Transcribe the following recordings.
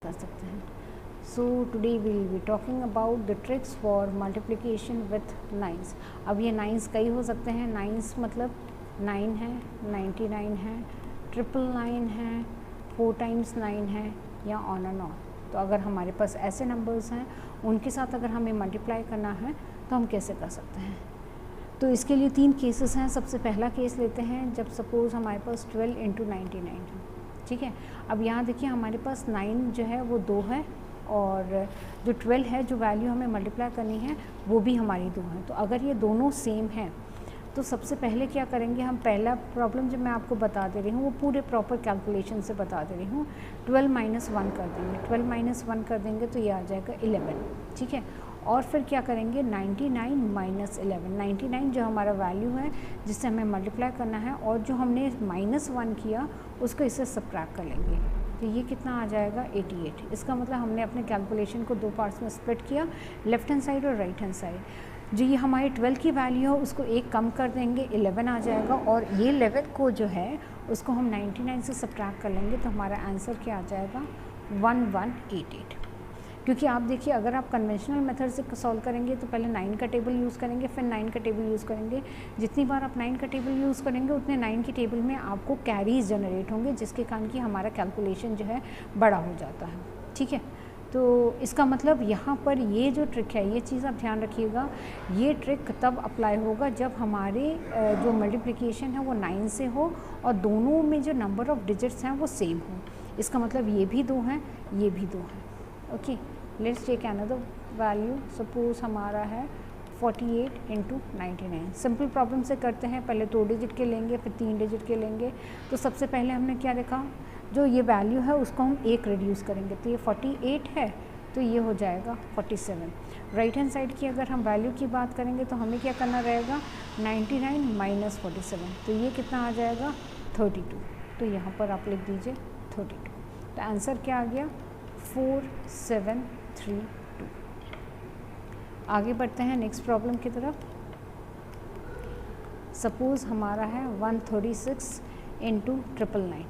कर सकते हैं। So today we will be talking about the tricks for multiplication with nines. अब ये नाइन्स कई हो सकते हैं, नाइन्स मतलब 9 है, 99 है, 999 है, 4 टाइम्स 9 है, या ऑन एंड ऑन। तो अगर हमारे पास ऐसे नंबर्स हैं उनके साथ अगर हमें मल्टीप्लाई करना है तो हम कैसे कर सकते हैं। तो इसके लिए 3 केसेस हैं। सबसे पहला केस लेते हैं जब सपोज़ हमारे पास 12 × 99 है, ठीक है। अब यहाँ देखिए हमारे पास 9 जो है वो 2 है और जो 12 है जो वैल्यू हमें मल्टीप्लाई करनी है वो भी हमारी 2 है। तो अगर ये दोनों सेम हैं तो सबसे पहले क्या करेंगे, हम पहला प्रॉब्लम जो मैं आपको बता दे रही हूँ वो पूरे प्रॉपर कैलकुलेशन से बता दे रही हूँ। 12 - 1 कर देंगे, 12 - 1 कर देंगे तो ये आ जाएगा 11, ठीक है। और फिर क्या करेंगे 99 - 11, 99 जो हमारा वैल्यू है जिससे हमें मल्टीप्लाई करना है और जो हमने -1 किया उसको इससे सब्ट्रैक्ट कर लेंगे तो ये कितना आ जाएगा 88। इसका मतलब हमने अपने कैलकुलेशन को 2 पार्ट्स में स्प्लिट किया, लेफ्ट हैंड साइड और राइट हैंड साइड। जो ये हमारी 12 की वैल्यू है उसको 1 कम कर देंगे, 11 आ जाएगा और ये 11 को जो है उसको हम 99 से सब्ट्रैक्ट कर लेंगे तो हमारा आंसर क्या आ जाएगा 1188। क्योंकि आप देखिए अगर आप कन्वेंशनल मेथड से सॉल्व करेंगे तो पहले 9 का टेबल यूज़ करेंगे, फिर 9 का टेबल यूज़ करेंगे। जितनी बार आप 9 का टेबल यूज़ करेंगे उतने 9 की टेबल में आपको कैरीज जनरेट होंगे जिसके कारण कि हमारा कैलकुलेशन जो है बड़ा हो जाता है, ठीक है। तो इसका मतलब यहाँ पर ये जो ट्रिक है ये चीज़ आप ध्यान रखिएगा, ये ट्रिक तब अप्लाई होगा जब हमारे जो मल्टीप्लिकेशन है वो 9 से हो और दोनों में जो नंबर ऑफ़ डिजिट्स हैं वो सेम हो। इसका मतलब ये भी 2 हैं, ये भी 2 हैं। Okay, let's take another value. Suppose हमारा है 48 × 99। सिंपल प्रॉब्लम से करते हैं, पहले 2 डिजिट के लेंगे फिर 3 डिजिट के लेंगे। तो सबसे पहले हमने क्या देखा, जो ये वैल्यू है उसको हम 1 रिड्यूस करेंगे तो ये 48 है तो ये हो जाएगा 47। राइट हैंड साइड की अगर हम वैल्यू की बात करेंगे तो हमें क्या करना रहेगा 99 - 47 तो ये कितना आ जाएगा 32। तो यहाँ पर आप लिख दीजिए 32। तो आंसर क्या आ गया 4732। आगे बढ़ते हैं नेक्स्ट प्रॉब्लम की तरफ। सपोज़ हमारा है 136 × 999।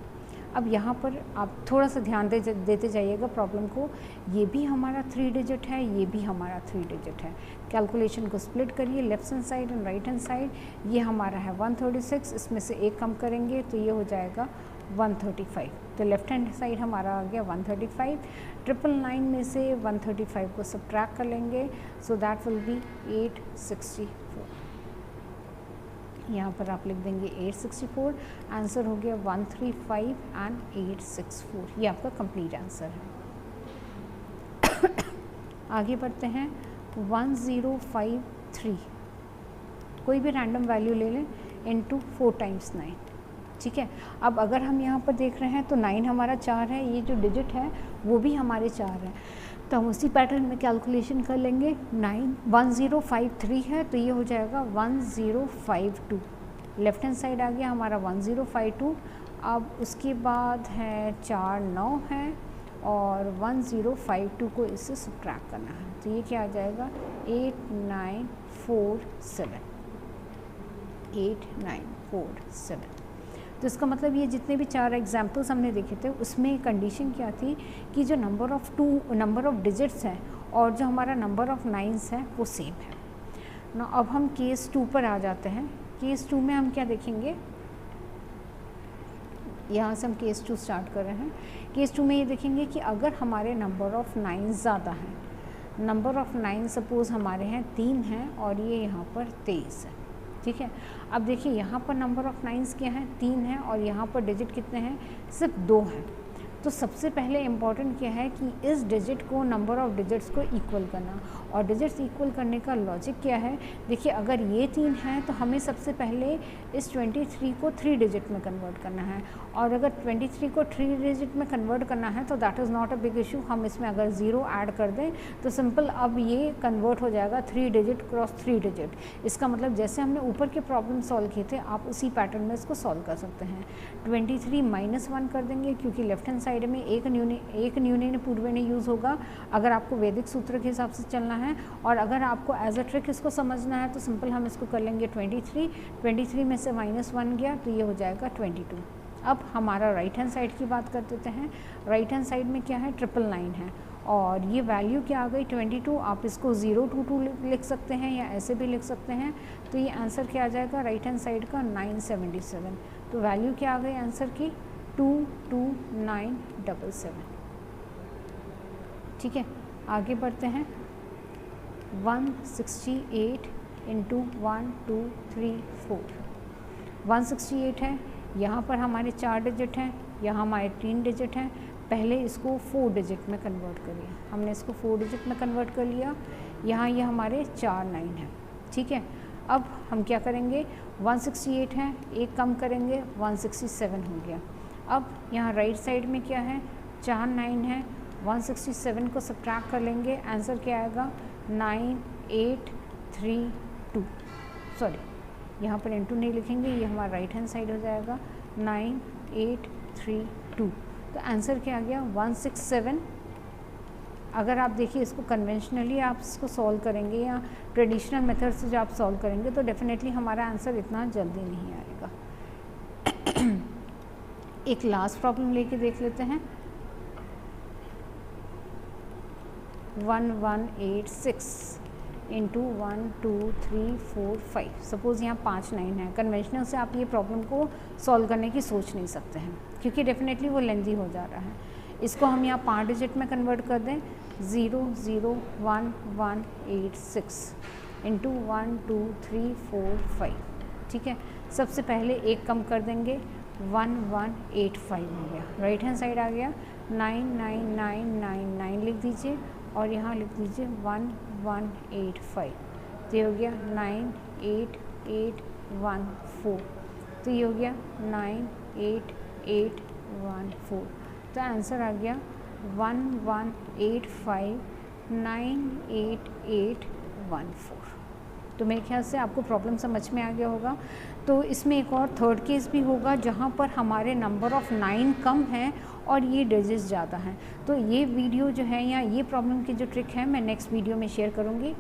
अब यहाँ पर आप थोड़ा सा ध्यान देते जाइएगा प्रॉब्लम को। ये भी हमारा 3 डिजिट है, ये भी हमारा 3 डिजिट है। कैलकुलेशन को स्प्लिट करिए, left hand side and right hand side. ये हमारा है 136, इसमें से 1 कम करेंगे तो ये हो जाएगा 135। तो लेफ्ट हैंड साइड हमारा आ गया 135। 999 में से 135 को सब्ट्रैक्ट कर लेंगे सो दैट विल बी 864। यहाँ पर आप लिख देंगे 864। आंसर हो गया 135 एंड 864। ये आपका कंप्लीट आंसर है। आगे बढ़ते हैं 1053। कोई भी रैंडम वैल्यू ले लें इनटू 4 टाइम्स 9, ठीक है। अब अगर हम यहाँ पर देख रहे हैं तो 9 हमारा 4 है, ये जो डिजिट है वो भी हमारे 4 है तो हम उसी पैटर्न में कैलकुलेशन कर लेंगे। 1053 है तो ये हो जाएगा 1052। लेफ्ट हैंड साइड आ गया हमारा 1052। अब उसके बाद है 4 9 है और 1052 को इससे सब्ट्रैक्ट करना है तो ये क्या आ जाएगा 8947। 8947। तो इसका मतलब ये जितने भी 4 एग्जाम्पल्स हमने देखे थे उसमें कंडीशन क्या थी कि जो नंबर ऑफ़ डिजिट्स हैं और जो हमारा नंबर ऑफ़ नाइन्स है वो सेम है ना। अब हम केस 2 पर आ जाते हैं। केस 2 में हम क्या देखेंगे, यहाँ से हम केस 2 स्टार्ट कर रहे हैं। केस 2 में ये देखेंगे कि अगर हमारे नंबर ऑफ़ नाइन्स ज़्यादा हैं, नंबर ऑफ़ 9 सपोज़ हमारे हैं 3 हैं और ये यहाँ पर 23 है, ठीक है। अब देखिए यहाँ पर नंबर ऑफ़ नाइन्स क्या है 3 है और यहाँ पर डिजिट कितने हैं सिर्फ 2 हैं। तो सबसे पहले इम्पॉर्टेंट क्या है कि इस डिजिट को नंबर ऑफ़ डिजिट्स को इक्वल करना। और डिजिट्स इक्वल करने का लॉजिक क्या है, देखिए अगर ये 3 है तो हमें सबसे पहले इस 23 को 3 डिजिट में कन्वर्ट करना है और अगर 23 को 3 डिजिट में कन्वर्ट करना है तो that is not a big issue. हम इसमें अगर 0 ऐड कर दें तो सिंपल अब ये कन्वर्ट हो जाएगा 3 डिजिट क्रॉस 3 डिजिट। इसका मतलब जैसे हमने ऊपर के प्रॉब्लम सॉल्व किए थे आप उसी पैटर्न में इसको सॉल्व कर सकते हैं। 23 - 1 कर देंगे क्योंकि लेफ्ट हैंड साइड में एक न्यूने पूर्वे ने यूज़ होगा अगर आपको वैदिक सूत्र के हिसाब से चलना है। और अगर आपको एज अ ट्रिक इसको समझना है तो सिंपल हम इसको कर लेंगे 23 में से -1 गया तो ये हो जाएगा 22। अब हमारा राइट हैंड साइड की बात कर देते हैं। राइट हैंड साइड में क्या है, 999 है और ये वैल्यू क्या आ गई 22। आप इसको 022 लिख सकते हैं या ऐसे भी लिख सकते हैं। तो ये आंसर क्या आ जाएगा राइट हैंड साइड का 977। तो वैल्यू क्या आ गई आंसर की 22977। ठीक है, आगे बढ़ते हैं। 168 इंटू 1 2 3 4 168 है। यहाँ पर हमारे 4 डिजिट हैं, यहाँ हमारे 3 डिजिट हैं। पहले इसको 4 डिजिट में कन्वर्ट करिए। हमने इसको 4 डिजिट में कन्वर्ट कर लिया। यहाँ ये हमारे 4 9 हैं। ठीक है, अब हम क्या करेंगे, 168 है, एक कम करेंगे 167 हो गया। अब यहाँ राइट साइड में क्या है, 4 9 है, 167 को सब्ट्रैक्ट कर लेंगे, आंसर क्या आएगा 9832। सॉरी, यहाँ पर इंटू नहीं लिखेंगे, ये हमारा राइट हैंड साइड हो जाएगा 9832। तो आंसर क्या आ गया 167। अगर आप देखिए इसको कन्वेंशनली आप इसको सॉल्व करेंगे या ट्रेडिशनल मेथड से जो आप सॉल्व करेंगे तो डेफिनेटली हमारा आंसर इतना जल्दी नहीं आएगा। एक लास्ट प्रॉब्लम लेके देख लेते हैं। 1186 इंटू 1 2 3 4 5। सपोज़ यहाँ 5 9 है। कन्वेंशनल से आप ये प्रॉब्लम को सॉल्व करने की सोच नहीं सकते हैं क्योंकि डेफिनेटली वो लेंदी हो जा रहा है। इसको हम यहाँ 5 डिजिट में कन्वर्ट कर दें, 001186 इंटू 1 2 3 4 5। ठीक है, सबसे पहले एक कम कर देंगे, 1185 हो गया। राइट हैंड साइड आ गया 99999 लिख दीजिए और यहाँ लिख दीजिए 1185। तो ये हो गया 98814। तो ये हो गया 98814। तो आंसर आ गया 1185988814। तो मेरे ख्याल से आपको प्रॉब्लम समझ में आ गया होगा। तो इसमें एक और थर्ड केस भी होगा जहाँ पर हमारे नंबर ऑफ़ 9 कम हैं और ये डिजिट्स ज़्यादा हैं। तो ये वीडियो जो है या ये प्रॉब्लम की जो ट्रिक है मैं नेक्स्ट वीडियो में शेयर करूँगी।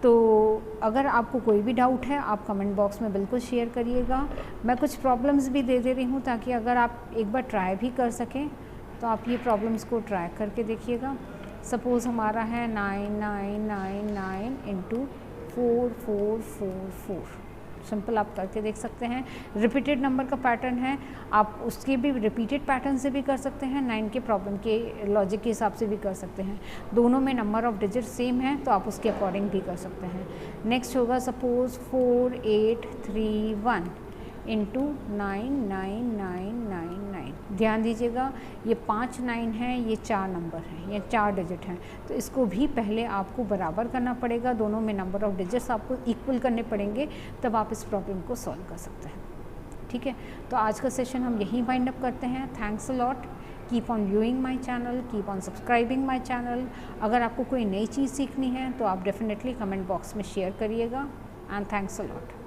तो अगर आपको कोई भी डाउट है आप कमेंट बॉक्स में बिल्कुल शेयर करिएगा। मैं कुछ प्रॉब्लम्स भी दे रही हूँ ताकि अगर आप एक बार ट्राई भी कर सकें तो आप ये प्रॉब्लम्स को ट्राई करके देखिएगा। सपोज़ हमारा है 9999 इंटू 4444। सिंपल आप करके देख सकते हैं। रिपीटेड नंबर का पैटर्न है, आप उसके भी रिपीटेड पैटर्न से भी कर सकते हैं, 9 के प्रॉब्लम के लॉजिक के हिसाब से भी कर सकते हैं। दोनों में नंबर ऑफ़ डिजिट सेम है तो आप उसके अकॉर्डिंग भी कर सकते हैं। नेक्स्ट होगा सपोज़ 4831 इंटू 99999। ध्यान दीजिएगा ये 5 9 हैं, ये 4 नंबर हैं, ये 4 डिजिट हैं। तो इसको भी पहले आपको बराबर करना पड़ेगा, दोनों में नंबर ऑफ़ डिजिट्स आपको इक्वल करने पड़ेंगे, तब आप इस प्रॉब्लम को सॉल्व कर सकते हैं। ठीक है, तो आज का सेशन हम यहीं वाइंड अप करते हैं। Thanks a lot. Keep on viewing my channel, keep on subscribing my channel. अगर आपको कोई नई चीज़ सीखनी है तो आप डेफिनेटली कमेंट बॉक्स में शेयर करिएगा। And thanks a lot.